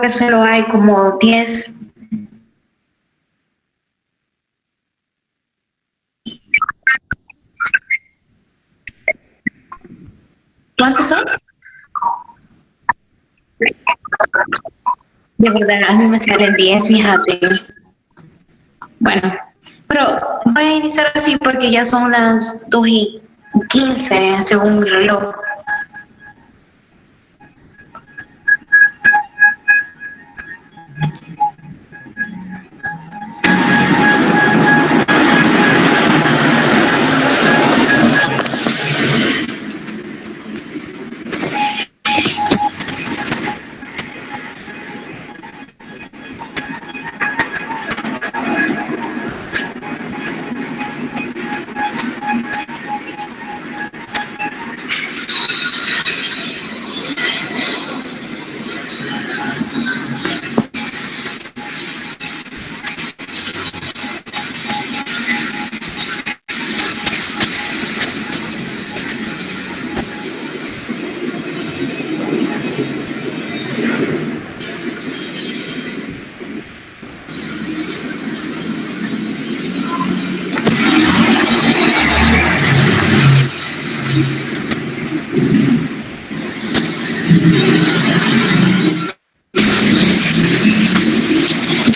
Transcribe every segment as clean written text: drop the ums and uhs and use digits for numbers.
pues solo hay como 10. ¿Cuántos son? De verdad, a mí me salen 10, fíjate. Bueno, pero voy a iniciar así porque ya son las 2:15 según mi reloj.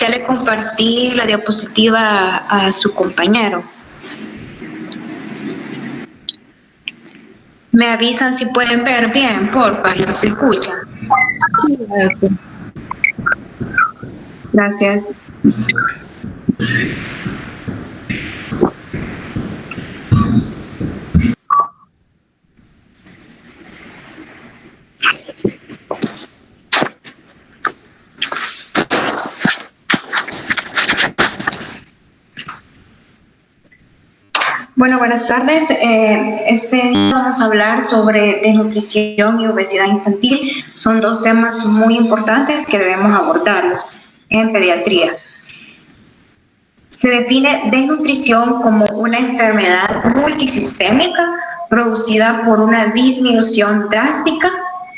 Ya le compartí la diapositiva a su compañero. Me avisan si pueden ver bien, porfa, y si se escucha. Sí, gracias. Bueno, buenas tardes. Este día vamos a hablar sobre desnutrición y obesidad infantil. Son dos temas muy importantes que debemos abordarlos en pediatría. Se define desnutrición como una enfermedad multisistémica producida por una disminución drástica,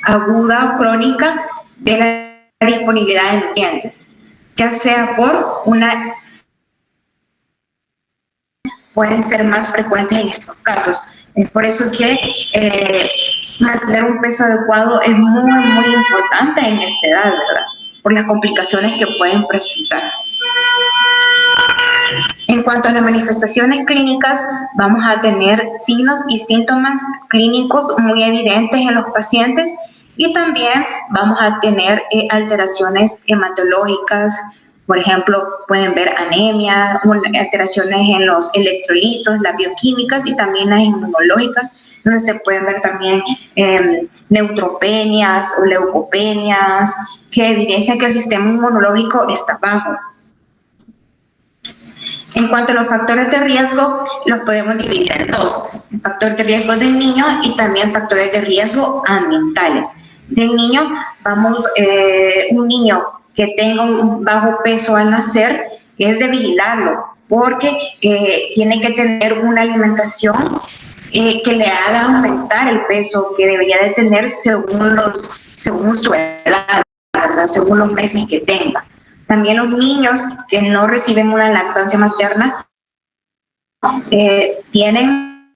aguda o crónica de la disponibilidad de nutrientes, ya sea por una pueden ser más frecuentes en estos casos. Es por eso que mantener un peso adecuado es muy importante en esta edad, ¿verdad? Por las complicaciones que pueden presentar. En cuanto a las manifestaciones clínicas, vamos a tener signos y síntomas clínicos muy evidentes en los pacientes y también vamos a tener alteraciones hematológicas. Por ejemplo, pueden ver anemia, alteraciones en los electrolitos, las bioquímicas y también las inmunológicas, donde se pueden ver también neutropenias o leucopenias, que evidencian que el sistema inmunológico está bajo. En cuanto a los factores de riesgo, los podemos dividir en dos: el factor de riesgo del niño y también factores de riesgo ambientales. Del niño, un niño que tenga un bajo peso al nacer, es de vigilarlo, porque tiene que tener una alimentación que le haga aumentar el peso que debería de tener según su edad, ¿verdad? Según los meses que tenga. También los niños que no reciben una lactancia materna tienen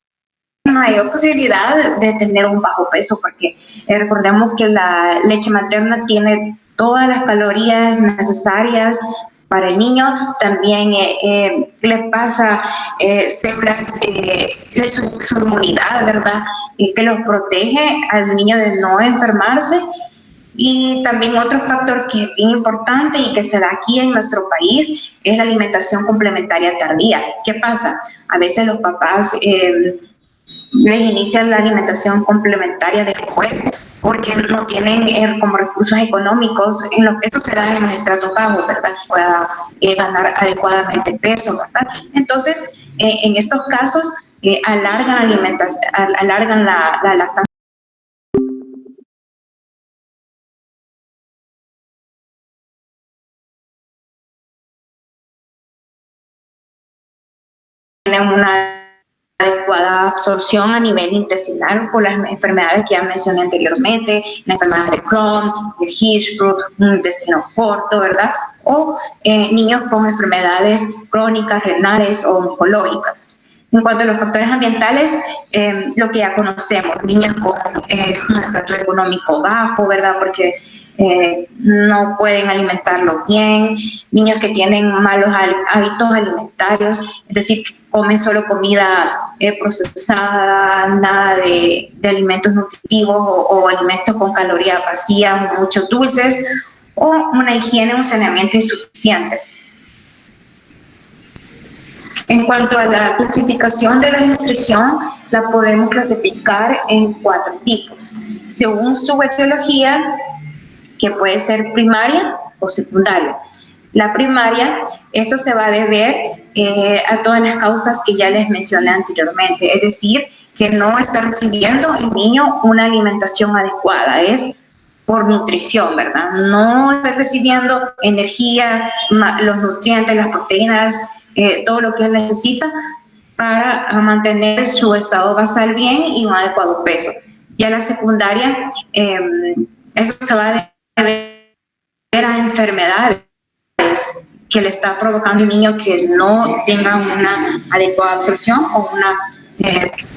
mayor posibilidad de tener un bajo peso, porque recordemos que la leche materna tiene todas las calorías necesarias para el niño. También le pasa su inmunidad, ¿verdad? Que los protege al niño de no enfermarse. Y también otro factor que es bien importante y que se da aquí en nuestro país es la alimentación complementaria tardía. ¿Qué pasa? A veces los papás les inician la alimentación complementaria después porque no tienen como recursos económicos. Eso se da en los estratos bajos, ¿verdad? Pueda ganar adecuadamente peso, ¿verdad? Entonces, en estos casos, alargan la lactancia. Tienen una adecuada adecuada absorción a nivel intestinal por las enfermedades que ya mencioné anteriormente, la enfermedad de Crohn, el Hirschsprung, un intestino corto, ¿verdad? O niños con enfermedades crónicas, renales o oncológicas. En cuanto a los factores ambientales, lo que ya conocemos, niños con un estatus económico bajo, ¿verdad? Porque no pueden alimentarlo bien, niños que tienen malos hábitos alimentarios, es decir, que comen solo comida procesada, nada de alimentos nutritivos o alimentos con calorías vacías, muchos dulces, o una higiene, un saneamiento insuficiente. En cuanto a la clasificación de la nutrición, la podemos clasificar en 4 tipos, según su etiología, que puede ser primaria o secundaria. La primaria, esta se va a deber a todas las causas que ya les mencioné anteriormente, es decir, que no está recibiendo el niño una alimentación adecuada, es por nutrición, ¿verdad? No está recibiendo energía, los nutrientes, las proteínas, todo lo que él necesita para mantener su estado basal bien y un adecuado peso. Ya la secundaria, eso se va a deber a enfermedades que le está provocando al niño que no tenga una adecuada absorción o una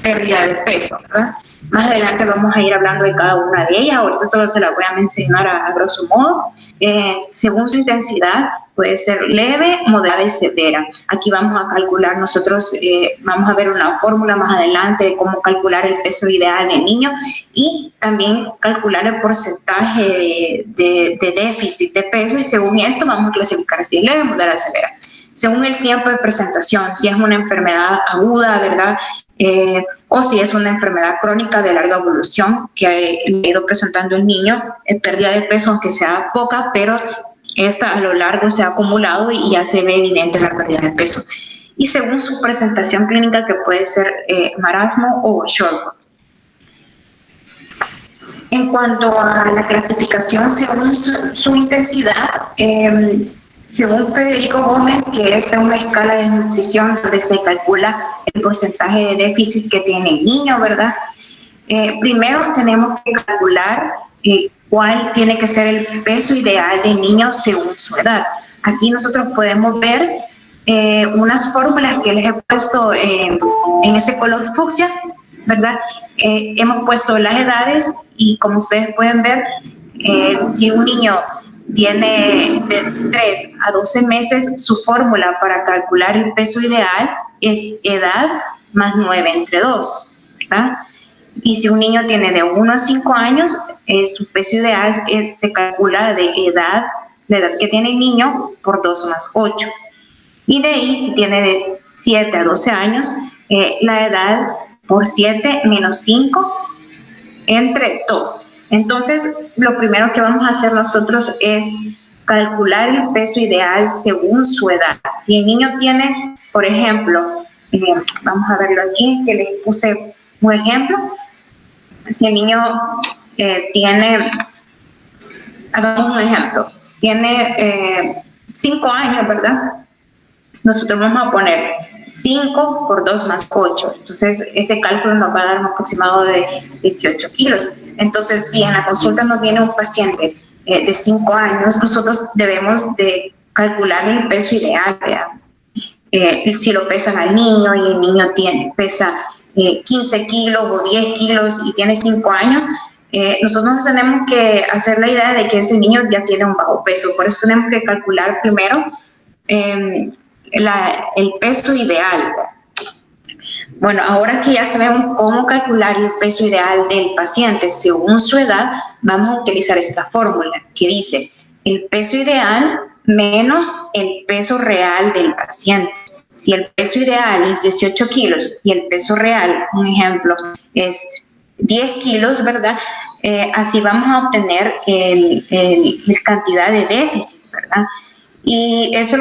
pérdida de peso, ¿verdad? Más adelante vamos a ir hablando de cada una de ellas, ahorita solo se las voy a mencionar a grosso modo. Según su intensidad, puede ser leve, moderada y severa. Aquí vamos a calcular nosotros, vamos a ver una fórmula más adelante de cómo calcular el peso ideal del niño y también calcular el porcentaje de déficit de peso, y según esto vamos a clasificar si es leve, moderada y severa. Según el tiempo de presentación, si es una enfermedad aguda, ¿verdad? O si es una enfermedad crónica de larga evolución que ha ido presentando el niño, pérdida de peso, aunque sea poca, pero esta a lo largo se ha acumulado y ya se ve evidente la pérdida de peso. Y según su presentación clínica, que puede ser marasmo o Sjogren. En cuanto a la clasificación según su intensidad, según Federico Gómez, que es una escala de nutrición donde se calcula el porcentaje de déficit que tiene el niño, ¿verdad? Primero tenemos que calcular cuál tiene que ser el peso ideal del niño según su edad. Aquí nosotros podemos ver unas fórmulas que les he puesto en ese color fucsia, ¿verdad? Hemos puesto las edades y como ustedes pueden ver, si un niño tiene de 3 a 12 meses, su fórmula para calcular el peso ideal es edad más 9 entre 2, ¿verdad? Y si un niño tiene de 1 a 5 años, su peso ideal se calcula de edad, la edad que tiene el niño, por 2 más 8. Y de ahí, si tiene de 7 a 12 años, la edad por 7 menos 5 entre 2. Entonces, lo primero que vamos a hacer nosotros es calcular el peso ideal según su edad. Si el niño tiene, por ejemplo, vamos a verlo aquí, que les puse un ejemplo. Si el niño tiene, hagamos un ejemplo, tiene 5 años, ¿verdad? Nosotros vamos a poner 5 por 2 más 8. Entonces, ese cálculo nos va a dar un aproximado de 18 kilos. Entonces, si en la consulta nos viene un paciente de 5 años, nosotros debemos de calcular el peso ideal, ¿verdad? Si lo pesan al niño y el niño pesa 15 kilos o 10 kilos y tiene 5 años, nosotros tenemos que hacer la idea de que ese niño ya tiene un bajo peso. Por eso tenemos que calcular primero el peso ideal. Bueno, ahora que ya sabemos cómo calcular el peso ideal del paciente según su edad, vamos a utilizar esta fórmula que dice el peso ideal menos el peso real del paciente. Si el peso ideal es 18 kilos y el peso real, un ejemplo, es 10 kilos, ¿verdad? Así vamos a obtener la cantidad de déficit, ¿verdad? Y eso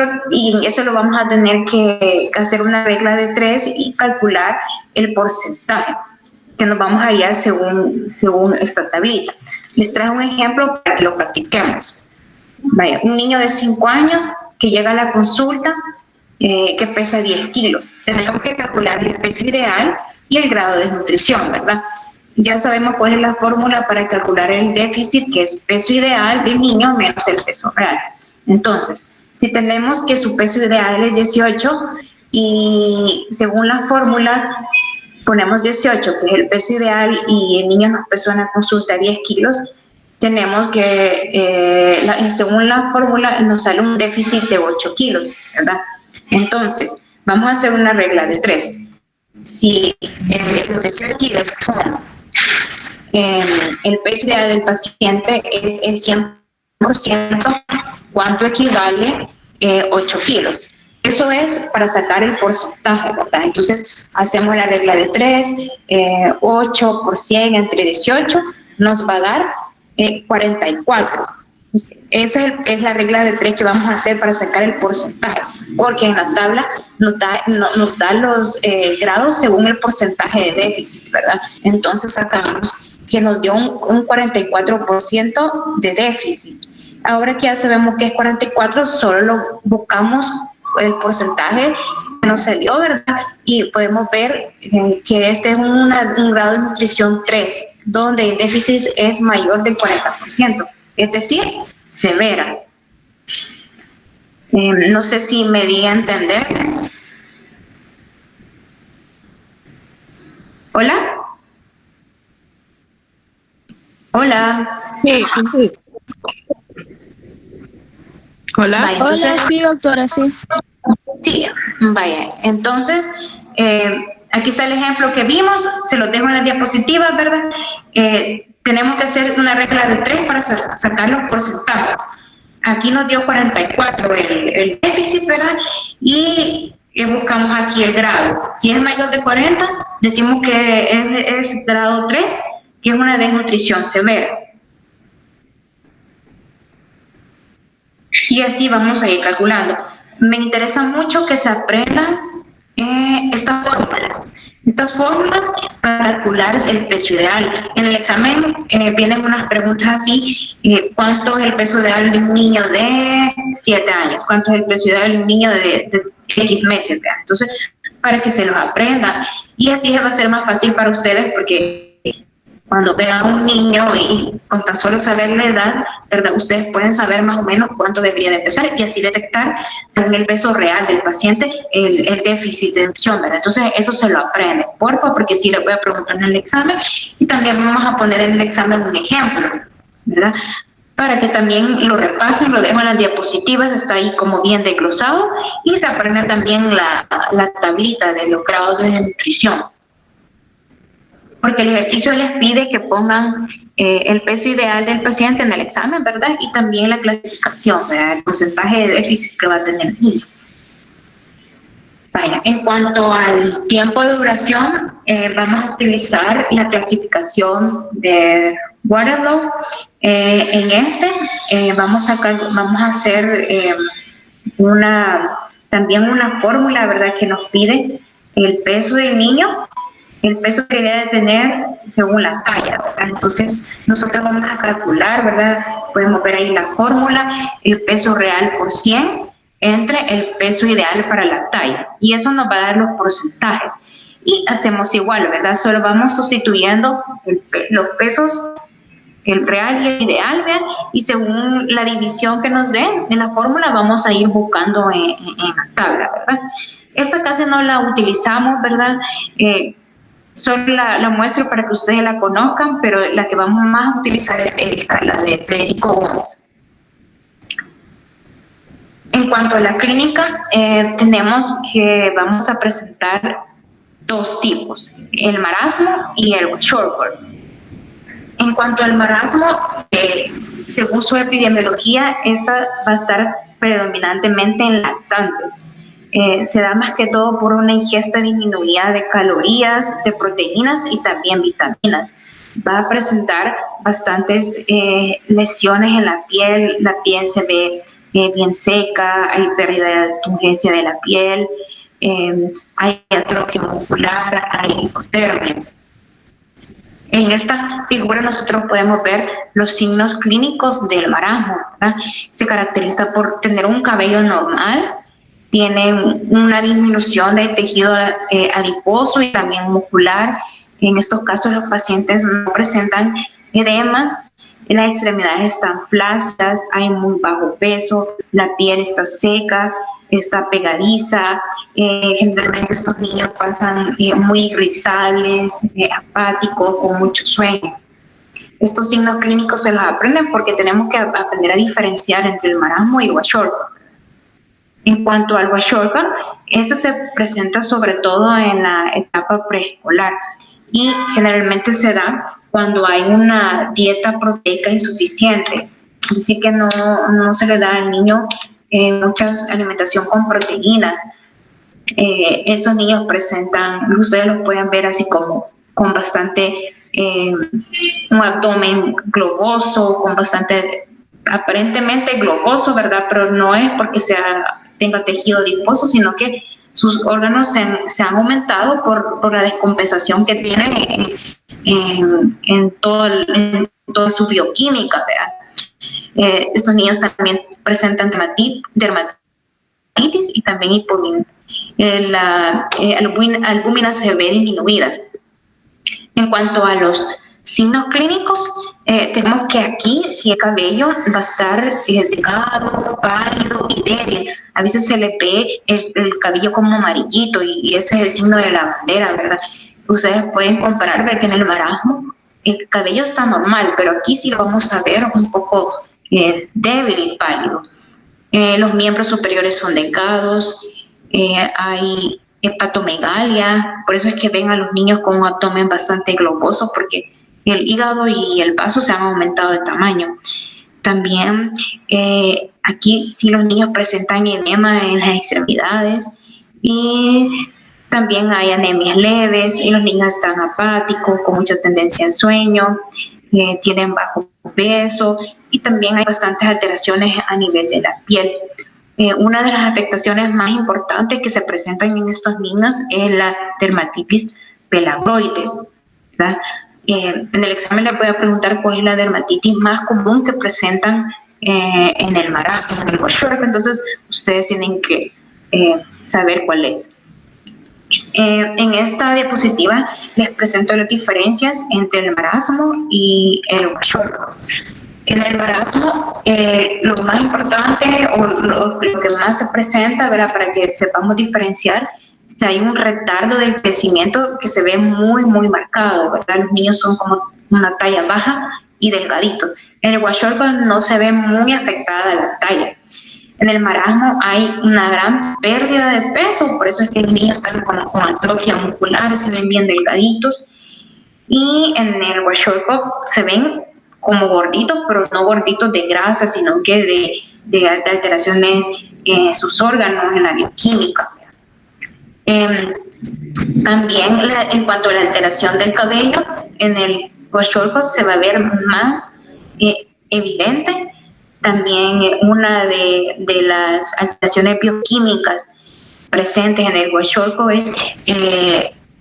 lo vamos a tener que hacer una regla de 3 y calcular el porcentaje que nos vamos a guiar según esta tablita. Les traigo un ejemplo para que lo practiquemos. Vaya, un niño de 5 años que llega a la consulta que pesa 10 kilos. Tenemos que calcular el peso ideal y el grado de desnutrición, ¿verdad? Ya sabemos cuál es la fórmula para calcular el déficit, que es peso ideal del niño menos el peso real. Entonces, si tenemos que su peso ideal es 18 y según la fórmula ponemos 18, que es el peso ideal, y el niño nos pesó en la consulta 10 kilos, tenemos que, según la fórmula, nos sale un déficit de 8 kilos, ¿verdad? Entonces, vamos a hacer una regla de 3. Si los 18 kilos son el peso ideal del paciente es el 100%, ¿cuánto equivale 8 kilos? Eso es para sacar el porcentaje, ¿verdad? Entonces, hacemos la regla de 3, 8 por 100 entre 18, nos va a dar 44. Esa es la regla de 3 que vamos a hacer para sacar el porcentaje, porque en la tabla nos da los grados según el porcentaje de déficit, ¿verdad? Entonces sacamos que nos dio un 44% de déficit. Ahora que ya sabemos que es 44, solo lo buscamos el porcentaje que nos salió, ¿verdad? Y podemos ver que este es un grado de nutrición 3, donde el déficit es mayor del 40%, es decir, severa. No sé si me di a entender. ¿Hola? Hola. Sí, sí. Hola. Vaya, entonces, hola, sí, doctora, sí. Sí, vaya. Entonces, aquí está el ejemplo que vimos, se los dejo en las diapositivas, ¿verdad? Tenemos que hacer una regla de 3 para sacar los porcentajes. Aquí nos dio 44 el déficit, ¿verdad? Y buscamos aquí el grado. Si es mayor de 40, decimos que es grado 3, que es una desnutrición severa. Y así vamos a ir calculando. Me interesa mucho que se aprendan esta fórmula. Estas fórmulas para calcular el peso ideal. En el examen vienen unas preguntas así: ¿cuánto es el peso ideal de un niño de 7 años? ¿Cuánto es el peso ideal de un niño de X meses? Entonces, para que se los aprendan. Y así va a ser más fácil para ustedes, porque cuando vean a un niño y con tan solo saber la edad, ¿verdad?, ustedes pueden saber más o menos cuánto debería de pesar y así detectar, según el peso real del paciente, el déficit de nutrición, ¿verdad? Entonces, eso se lo aprende, porfa, porque sí le voy a preguntar en el examen, y también vamos a poner en el examen un ejemplo, ¿verdad?, para que también lo repasen, lo dejo en las diapositivas, está ahí como bien desglosado, y se aprende también la tablita de los grados de nutrición. Porque el ejercicio les pide que pongan el peso ideal del paciente en el examen, ¿verdad? Y también la clasificación, ¿verdad?, el porcentaje de déficit que va a tener el niño. Vaya, en cuanto al tiempo de duración, vamos a utilizar la clasificación de Waterloo. Vamos a hacer también una fórmula, ¿verdad?, que nos pide el peso del niño, el peso que debe tener según la talla, ¿verdad? Entonces, nosotros vamos a calcular, ¿verdad? Podemos ver ahí la fórmula, el peso real por 100 entre el peso ideal para la talla. Y eso nos va a dar los porcentajes. Y hacemos igual, ¿verdad? Solo vamos sustituyendo los pesos, el real y el ideal, ¿verdad? Y según la división que nos dé en la fórmula, vamos a ir buscando en la tabla, ¿verdad? Esta casi no la utilizamos, ¿verdad? Solo la muestro para que ustedes la conozcan, pero la que vamos más a utilizar es esta, la de Federico Gómez. En cuanto a la clínica, tenemos que vamos a presentar dos tipos, el marasmo y el Sjögren. En cuanto al marasmo, según su epidemiología, esta va a estar predominantemente en lactantes. Se da más que todo por una ingesta disminuida de calorías, de proteínas y también vitaminas. Va a presentar bastantes lesiones en la piel se ve bien seca, hay pérdida de turgencia de la piel, hay atrofia muscular, hay hipotermia. En esta figura nosotros podemos ver los signos clínicos del marasmo, ¿verdad? Se caracteriza por tener un cabello normal, tienen una disminución del tejido adiposo y también muscular. En estos casos los pacientes no presentan edemas, las extremidades están flácidas, hay muy bajo peso, la piel está seca, está pegadiza. Generalmente estos niños pasan muy irritables, apáticos, con mucho sueño. Estos signos clínicos se los aprenden porque tenemos que aprender a diferenciar entre el marasmo y el kwashiorkor. En cuanto al kwashiorkor, este se presenta sobre todo en la etapa preescolar y generalmente se da cuando hay una dieta proteica insuficiente, así que no se le da al niño mucha alimentación con proteínas. Esos niños presentan, ustedes los pueden ver así como con bastante, un abdomen globoso, con bastante, aparentemente globoso, ¿verdad? Pero no es porque tenga tejido adiposo, sino que sus órganos se han aumentado por la descompensación que tienen en toda su bioquímica, ¿verdad? Estos niños también presentan dermatitis y también hipovimia. La albúmina se ve disminuida. En cuanto a los signos clínicos, tenemos que aquí, si el cabello va a estar delgado, pálido y débil. A veces se le ve el cabello como amarillito y ese es el signo de la bandera, ¿verdad? Ustedes pueden comparar, ver que en el marasmo el cabello está normal, pero aquí sí lo vamos a ver un poco débil y pálido. Los miembros superiores son delgados, hay hepatomegalia, por eso es que ven a los niños con un abdomen bastante globoso, porque el hígado y el vaso se han aumentado de tamaño. También aquí sí los niños presentan edema en las extremidades y también hay anemias leves y los niños están apáticos, con mucha tendencia al sueño, tienen bajo peso y también hay bastantes alteraciones a nivel de la piel. Una de las afectaciones más importantes que se presentan en estos niños es la dermatitis pelagoide, ¿verdad? En el examen les voy a preguntar cuál es la dermatitis más común que presentan en el kwashiorkor, entonces ustedes tienen que saber cuál es. En esta diapositiva les presento las diferencias entre el marasmo y el kwashiorkor. En el marasmo, lo más importante o lo que más se presenta, ¿verdad? Para que sepamos diferenciar, si hay un retardo del crecimiento que se ve muy, muy marcado, ¿verdad? Los niños son como una talla baja y delgaditos. En el kwashiorkor no se ve muy afectada la talla. En el marasmo hay una gran pérdida de peso, por eso es que los niños están con atrofia muscular, se ven bien delgaditos. Y en el kwashiorkor se ven como gorditos, pero no gorditos de grasa, sino que de alteraciones en sus órganos, en la bioquímica. También en cuanto a la alteración del cabello, en el kwashiorkor se va a ver más evidente. También una de las alteraciones bioquímicas presentes en el kwashiorkor es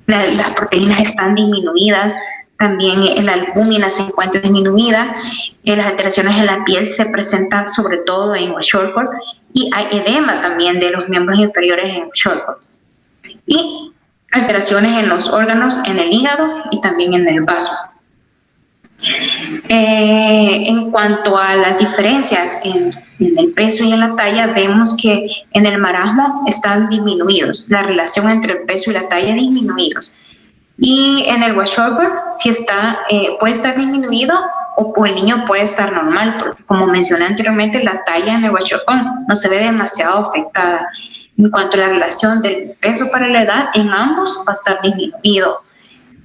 las proteínas están disminuidas. También la albúmina se encuentra disminuida, las alteraciones en la piel se presentan sobre todo en kwashiorkor y hay edema también de los miembros inferiores en kwashiorkor. Y alteraciones en los órganos, en el hígado y también en el vaso. En cuanto a las diferencias en el peso y en la talla, vemos que en el marasmo están disminuidos, la relación entre el peso y la talla disminuidos. Y en el kwashiorkor sí puede estar disminuido o el niño puede estar normal, porque como mencioné anteriormente, la talla en el kwashiorkor no se ve demasiado afectada. En cuanto a la relación del peso para la edad, en ambos va a estar disminuido.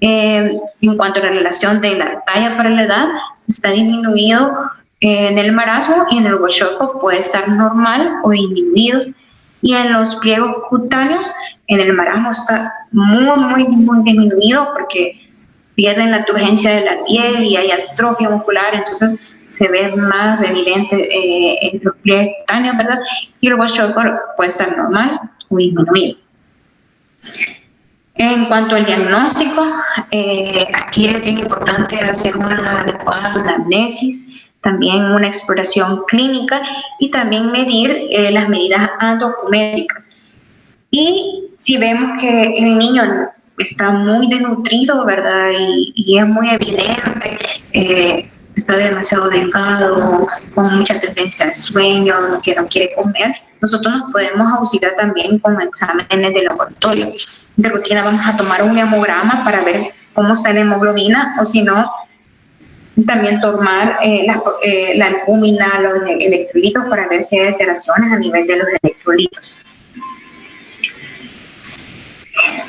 En cuanto a la relación de la talla para la edad, está disminuido en el marasmo y en el kwashiorkor puede estar normal o disminuido. Y en los pliegos cutáneos, en el marasmo está muy disminuido porque pierden la turgencia de la piel y hay atrofia muscular, entonces se ve más evidente en los pliegues cutáneos, ¿verdad? Y el kwashiorkor puede estar normal o disminuido. En cuanto al diagnóstico, aquí es bien importante hacer una adecuada anamnesis, también una exploración clínica y también medir las medidas antropométricas. Y si vemos que el niño está muy desnutrido, ¿verdad? Y es muy evidente, está demasiado delgado, con mucha tendencia al sueño, que no quiere comer, nosotros nos podemos auxiliar también con exámenes de laboratorio. De rutina vamos a tomar un hemograma para ver cómo está la hemoglobina, o si no, también tomar la albúmina, los electrolitos, para ver si hay alteraciones a nivel de los electrolitos.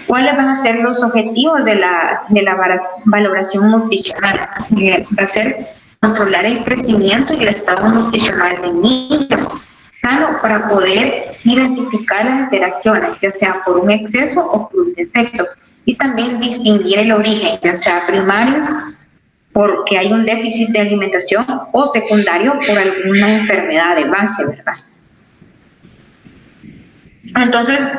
¿Cuáles van a ser los objetivos de la valoración nutricional? Va a ser controlar el crecimiento y el estado nutricional del niño sano para poder identificar las alteraciones, ya sea por un exceso o por un defecto, y también distinguir el origen, ya sea primario, porque hay un déficit de alimentación, o secundario por alguna enfermedad de base, ¿verdad? Entonces,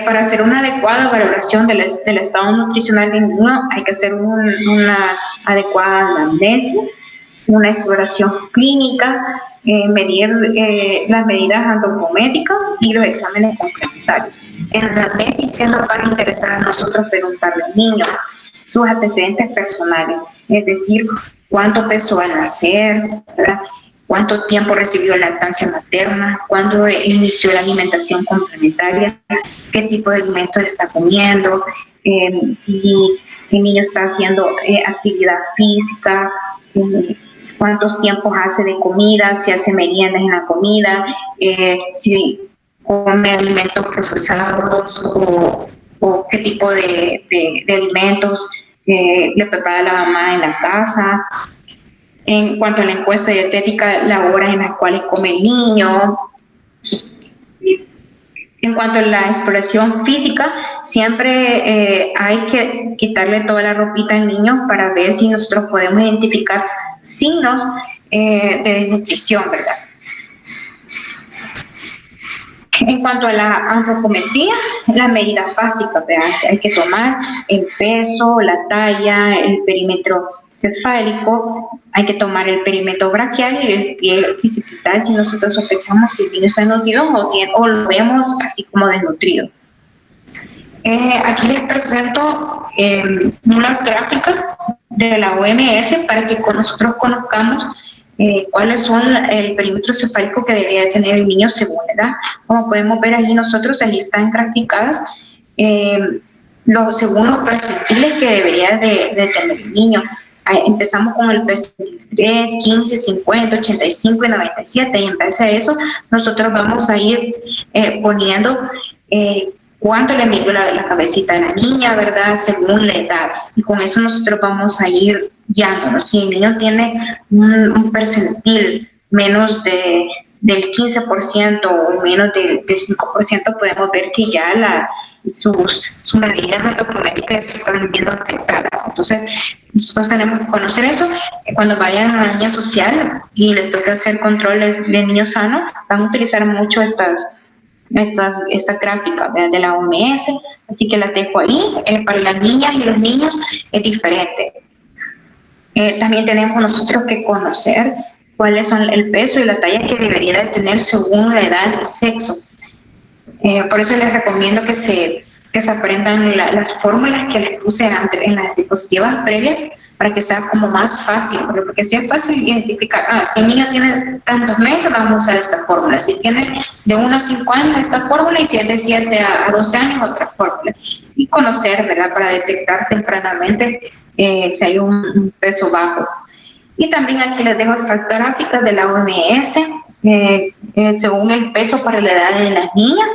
para hacer una adecuada valoración del estado nutricional del niño, hay que hacer una adecuada anamnesis, una exploración clínica, medir las medidas antropométricas y los exámenes complementarios. En la anamnesis, ¿qué nos va a interesar a nosotros preguntarle al niño? Sus antecedentes personales, es decir, cuánto pesó al nacer, ¿verdad? Cuánto tiempo recibió lactancia materna, cuándo inició la alimentación complementaria, qué tipo de alimentos está comiendo, si el niño está haciendo actividad física, cuántos tiempos hace de comida, si hace meriendas en la comida, si come alimentos procesados o qué tipo de alimentos le prepara la mamá en la casa. En cuanto a la encuesta dietética, las horas en las cuales come el niño. En cuanto a la exploración física, siempre hay que quitarle toda la ropita al niño para ver si nosotros podemos identificar signos de desnutrición, ¿verdad? En cuanto a la antropometría, las medidas básicas, ¿verdad? Hay que tomar el peso, la talla, el perímetro cefálico, hay que tomar el perímetro braquial y el pie occipital si nosotros sospechamos que el niño está desnutrido o lo vemos así como desnutrido. Aquí les presento unas gráficas de la OMS para que nosotros conozcamos cuáles son el perímetro cefálico que debería tener el niño según la edad. Como podemos ver ahí nosotros, ahí están graficadas según los percentiles que debería de tener el niño. Empezamos con el percentil 3, 15, 50, 85 y 97, y en base a eso nosotros vamos a ir poniendo cuánto le midió la cabecita de la niña, ¿verdad? Según la edad. Y con eso nosotros vamos a ir guiándonos. Si el niño tiene un percentil menos del 15% o menos del 5%, podemos ver que ya sus medidas antropométricas se están viendo afectadas. Entonces, nosotros tenemos que conocer eso. Cuando vayan a la niña social y les toque hacer controles de niños sanos, van a utilizar mucho esta gráfica de la OMS, así que la dejo ahí. Para las niñas y los niños es diferente. También tenemos nosotros que conocer cuáles son el peso y la talla que debería de tener según la edad y sexo. Por eso les recomiendo que se aprendan las fórmulas que les puse en las diapositivas previas, para que sea como más fácil, porque si es fácil identificar, si el niño tiene tantos meses, vamos a usar esta fórmula, si tiene de 1 a 5 años esta fórmula, y si es de 7 a 12 años otra fórmula, y conocer, ¿verdad?, para detectar tempranamente si hay un peso bajo. Y también aquí les dejo estas gráficas de la OMS, según el peso para la edad de las niñas,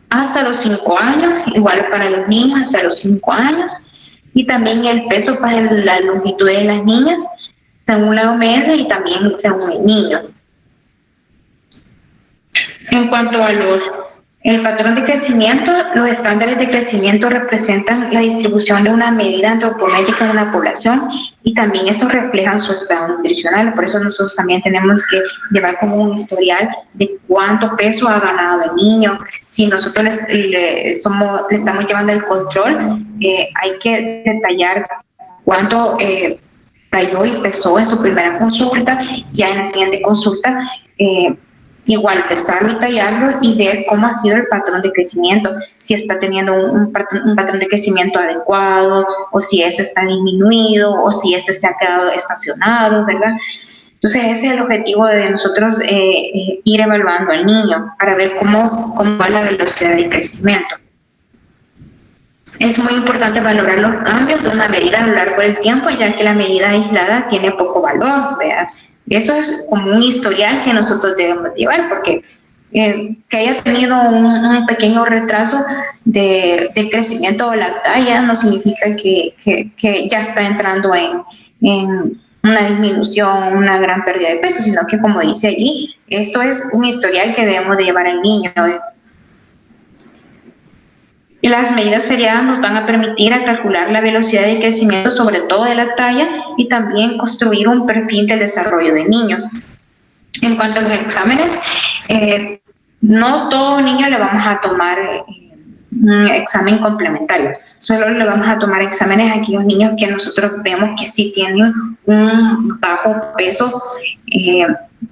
hasta los 5 años, igual para los niños hasta los 5 años, y también el peso para la longitud de las niñas, según la OMS y también según el niño. En cuanto a el patrón de crecimiento, los estándares de crecimiento representan la distribución de una medida antropométrica en la población, y también estos reflejan su estado nutricional. Por eso nosotros también tenemos que llevar como un historial de cuánto peso ha ganado el niño. Si nosotros le estamos llevando el control, hay que detallar cuánto talló y pesó en su primera consulta. Ya en la siguiente consulta igual testarlo y tallarlo y ver cómo ha sido el patrón de crecimiento, si está teniendo un patrón de crecimiento adecuado, o si ese está disminuido, o si ese se ha quedado estacionado, ¿verdad? Entonces ese es el objetivo de nosotros, ir evaluando al niño para ver cómo va la velocidad de crecimiento. Es muy importante valorar los cambios de una medida a lo largo del tiempo, ya que la medida aislada tiene poco valor, ¿verdad? Eso es como un historial que nosotros debemos llevar, porque que haya tenido un pequeño retraso de crecimiento de la talla no significa que ya está entrando en una disminución, una gran pérdida de peso, sino que, como dice allí, esto es un historial que debemos de llevar al niño. Las medidas seriadas nos van a permitir a calcular la velocidad de crecimiento, sobre todo de la talla, y también construir un perfil del desarrollo del niño. En cuanto a los exámenes, no todo niño le vamos a tomar un examen complementario, solo le vamos a tomar exámenes a aquellos niños que nosotros vemos que sí tienen un bajo peso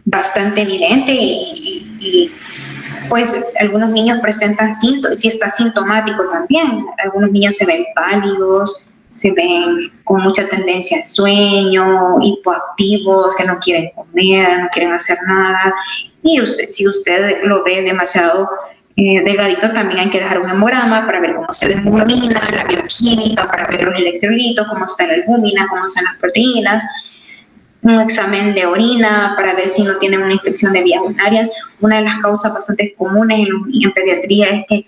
bastante evidente y pues algunos niños presentan síntomas, si está sintomático también, algunos niños se ven pálidos, se ven con mucha tendencia al sueño, hipoactivos, que no quieren comer, no quieren hacer nada, y si usted lo ve demasiado delgadito, también hay que dejar un hemograma para ver cómo está la hemoglobina, la bioquímica, para ver los electrolitos, cómo está la albúmina, cómo están las proteínas, un examen de orina para ver si no tienen una infección de vías urinarias. Una de las causas bastante comunes en pediatría es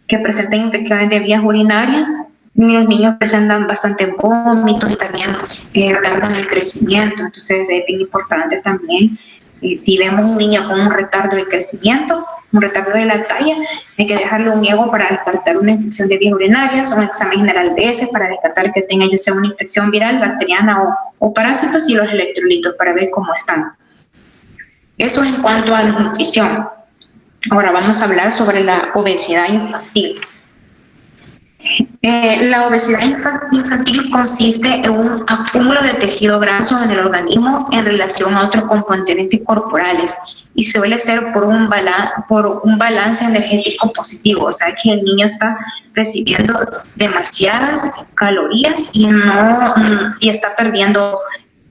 que presenten infecciones de vías urinarias, y los niños presentan bastante vómitos y también retardan el crecimiento. Entonces es bien importante también, si vemos un niño con un retardo de crecimiento, un retardo de la talla, hay que dejarle un ego para descartar una infección de vías urinarias, un examen general de heces para descartar que tenga ya sea una infección viral, bacteriana o parásitos, y los electrolitos para ver cómo están. Eso en cuanto a la nutrición. Ahora vamos a hablar sobre la obesidad infantil. La obesidad infantil consiste en un acúmulo de tejido graso en el organismo en relación a otros componentes corporales y suele ser por un balance energético positivo, o sea que el niño está recibiendo demasiadas calorías y está perdiendo,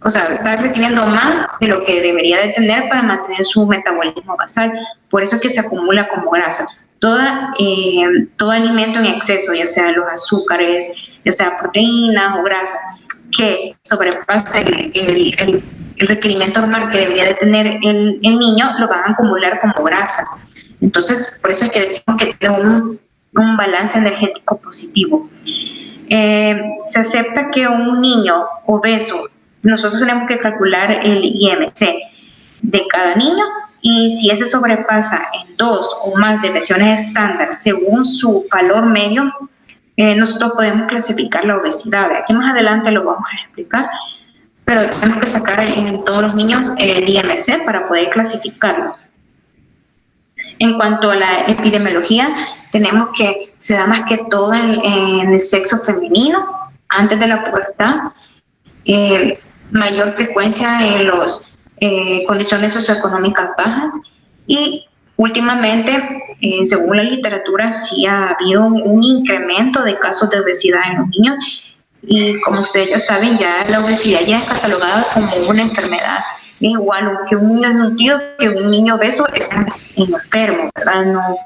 o sea, está recibiendo más de lo que debería de tener para mantener su metabolismo basal. Por eso es que se acumula como grasa. Todo alimento en exceso, ya sea los azúcares, ya sea proteínas o grasas, que sobrepasa el requerimiento normal que debería de tener el niño, lo van a acumular como grasa. Entonces, por eso es que decimos que tiene un balance energético positivo. Se acepta que un niño obeso, nosotros tenemos que calcular el IMC de cada niño, y si ese sobrepasa en 2 o más deviaciones estándar según su valor medio, nosotros podemos clasificar la obesidad. Aquí más adelante lo vamos a explicar, pero tenemos que sacar en todos los niños el IMC para poder clasificarlo. En cuanto a la epidemiología, tenemos que se da más que todo en el sexo femenino, antes de la pubertad, mayor frecuencia en los condiciones socioeconómicas bajas, y últimamente, según la literatura, sí ha habido un incremento de casos de obesidad en los niños, y como ustedes ya saben, ya la obesidad ya es catalogada como una enfermedad. Es igual que un niño nutrido, que un niño obeso está enfermo, ¿verdad? No.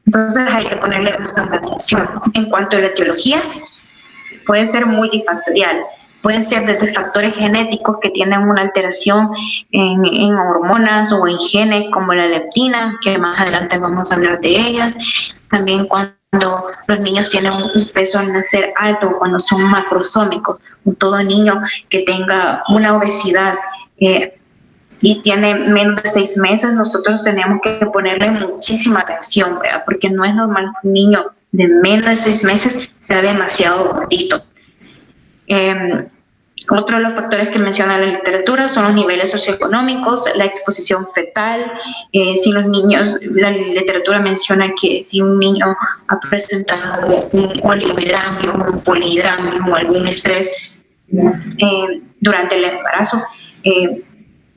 Entonces hay que ponerle bastante atención. En cuanto a la etiología, puede ser multifactorial. Pueden ser desde factores genéticos que tienen una alteración en hormonas o en genes como la leptina, que más adelante vamos a hablar de ellas. También cuando los niños tienen un peso al nacer alto, cuando son macrosómicos. Todo niño que tenga una obesidad y tiene menos de 6 meses, nosotros tenemos que ponerle muchísima atención, ¿verdad? Porque no es normal que un niño de menos de 6 meses sea demasiado gordito. Otro de los factores que menciona la literatura son los niveles socioeconómicos, la exposición fetal. Si los niños, la literatura menciona que si un niño ha presentado un oligohidramio, un polihidramio o algún estrés durante el embarazo,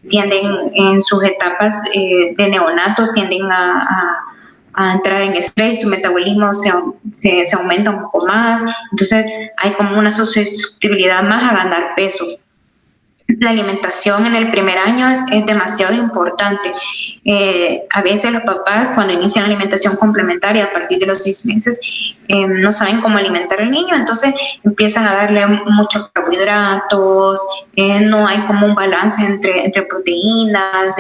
tienden en sus etapas de neonato, tienden a entrar en estrés, su metabolismo se aumenta un poco más, entonces hay como una susceptibilidad más a ganar peso. La alimentación en el primer año es demasiado importante. A veces los papás, cuando inician la alimentación complementaria a partir de los 6 meses, no saben cómo alimentar al niño, entonces empiezan a darle muchos carbohidratos, no hay como un balance entre proteínas,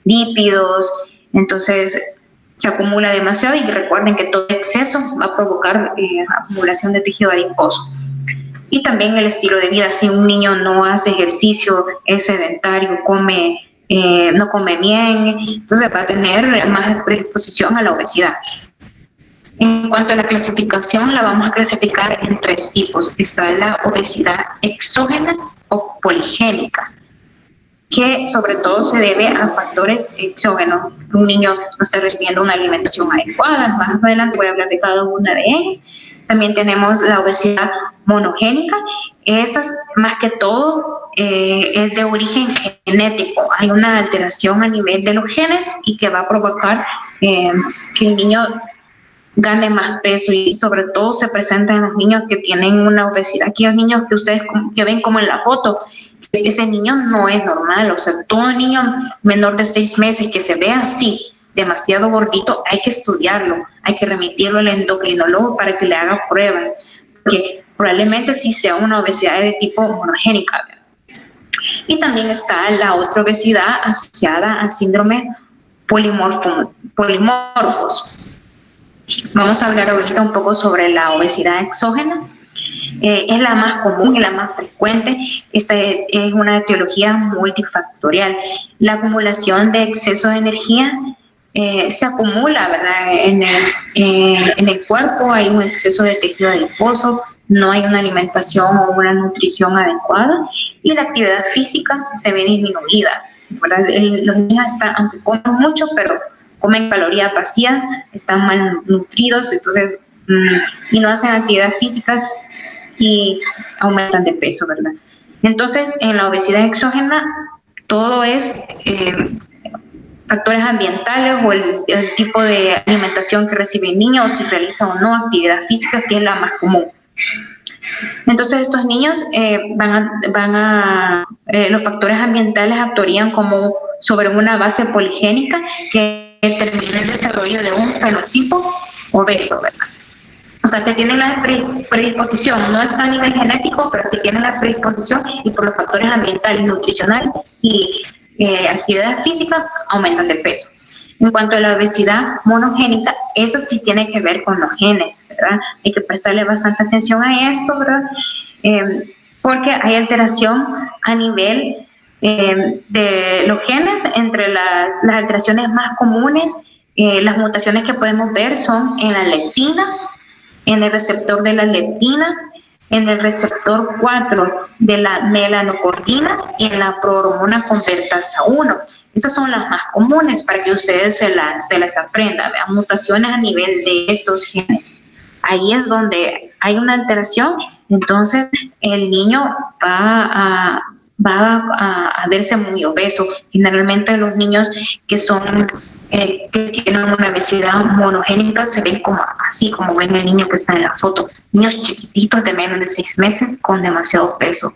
lípidos, entonces se acumula demasiado y recuerden que todo exceso va a provocar acumulación de tejido adiposo. Y también el estilo de vida. Si un niño no hace ejercicio, es sedentario, no come bien, entonces va a tener más predisposición a la obesidad. En cuanto a la clasificación, la vamos a clasificar en 3 tipos. Está la obesidad exógena o poligénica, que sobre todo se debe a factores exógenos. Un niño no está recibiendo una alimentación adecuada. Más adelante voy a hablar de cada una de ellas. También tenemos la obesidad monogénica. Esta más que todo es de origen genético. Hay una alteración a nivel de los genes y que va a provocar que el niño gane más peso, y sobre todo se presenta en los niños que tienen una obesidad. Aquellos niños que ustedes que ven como en la foto, ese niño no es normal. O sea, todo niño menor de 6 meses que se ve así, demasiado gordito, hay que estudiarlo, hay que remitirlo al endocrinólogo para que le haga pruebas, porque probablemente sí sea una obesidad de tipo monogénica. Y también está la otra obesidad asociada al síndrome polimorfos. Vamos a hablar ahorita un poco sobre la obesidad exógena. Es la más común y la más frecuente. Esa es una etiología multifactorial. La acumulación de exceso de energía se acumula, ¿verdad? En el cuerpo hay un exceso de tejido adiposo, no hay una alimentación o una nutrición adecuada, y la actividad física se ve disminuida, ¿verdad? Los niños aunque comen mucho, pero comen calorías vacías, están malnutridos, entonces, y no hacen actividad física y aumentan de peso, ¿verdad? Entonces, en la obesidad exógena, todo es factores ambientales o el tipo de alimentación que recibe el niño, o si realiza o no actividad física, que es la más común. Entonces, estos niños los factores ambientales actuarían como sobre una base poligénica que determina el desarrollo de un fenotipo obeso, ¿verdad? O sea, que tienen la predisposición, no está a nivel genético, pero sí tienen la predisposición, y por los factores ambientales, nutricionales y actividad física aumentan de peso. En cuanto a la obesidad monogénica, eso sí tiene que ver con los genes, ¿verdad? Hay que prestarle bastante atención a esto, ¿verdad? Porque hay alteración a nivel de los genes. Entre las alteraciones más comunes, las mutaciones que podemos ver son en la leptina, en el receptor de la leptina, en el receptor 4 de la melanocordina y en la prohormona convertasa 1. Esas son las más comunes para que ustedes se las aprendan. Vean, mutaciones a nivel de estos genes. Ahí es donde hay una alteración, entonces el niño va a verse muy obeso. Generalmente los niños que tienen una obesidad monogénica se ven como así, como ven el niño que está en la foto. Niños chiquititos de menos de 6 meses con demasiado peso.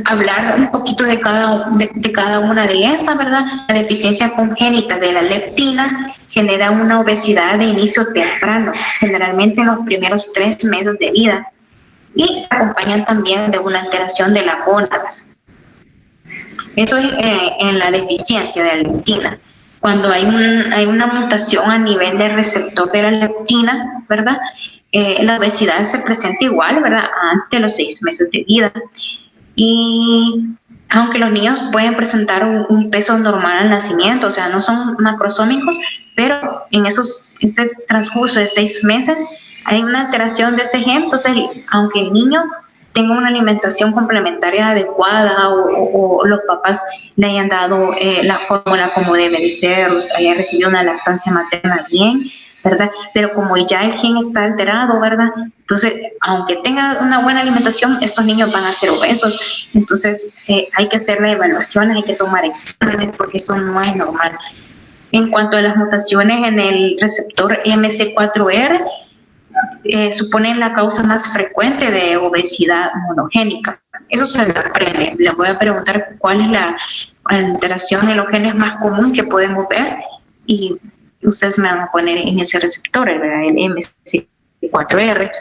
Hablar un poquito de cada una de estas, ¿verdad? La deficiencia congénita de la leptina genera una obesidad de inicio temprano, generalmente en los primeros 3 meses de vida, y se acompañan también de una alteración de las gónadas. Eso es en la deficiencia de la leptina. Cuando hay una mutación a nivel del receptor de la leptina, ¿verdad? La obesidad se presenta igual, ¿verdad? Antes de los 6 meses de vida. Y aunque los niños pueden presentar un peso normal al nacimiento, o sea, no son macrosómicos, pero en ese transcurso de 6 meses hay una alteración de ese gen. Entonces, aunque el niño tenga una alimentación complementaria adecuada, o los papás le hayan dado la fórmula como debe de ser, o sea, haya recibido una lactancia materna bien, ¿verdad? Pero como ya el gen está alterado, ¿verdad? Entonces, aunque tenga una buena alimentación, estos niños van a ser obesos. Entonces, hay que hacer las evaluaciones, hay que tomar exámenes, porque eso no es normal. En cuanto a las mutaciones en el receptor MC4R, suponen la causa más frecuente de obesidad monogénica. Eso se le aprende. Le voy a preguntar cuál es la alteración en los genes más común que podemos ver y ustedes me van a poner en ese receptor, ¿verdad? El MC4R.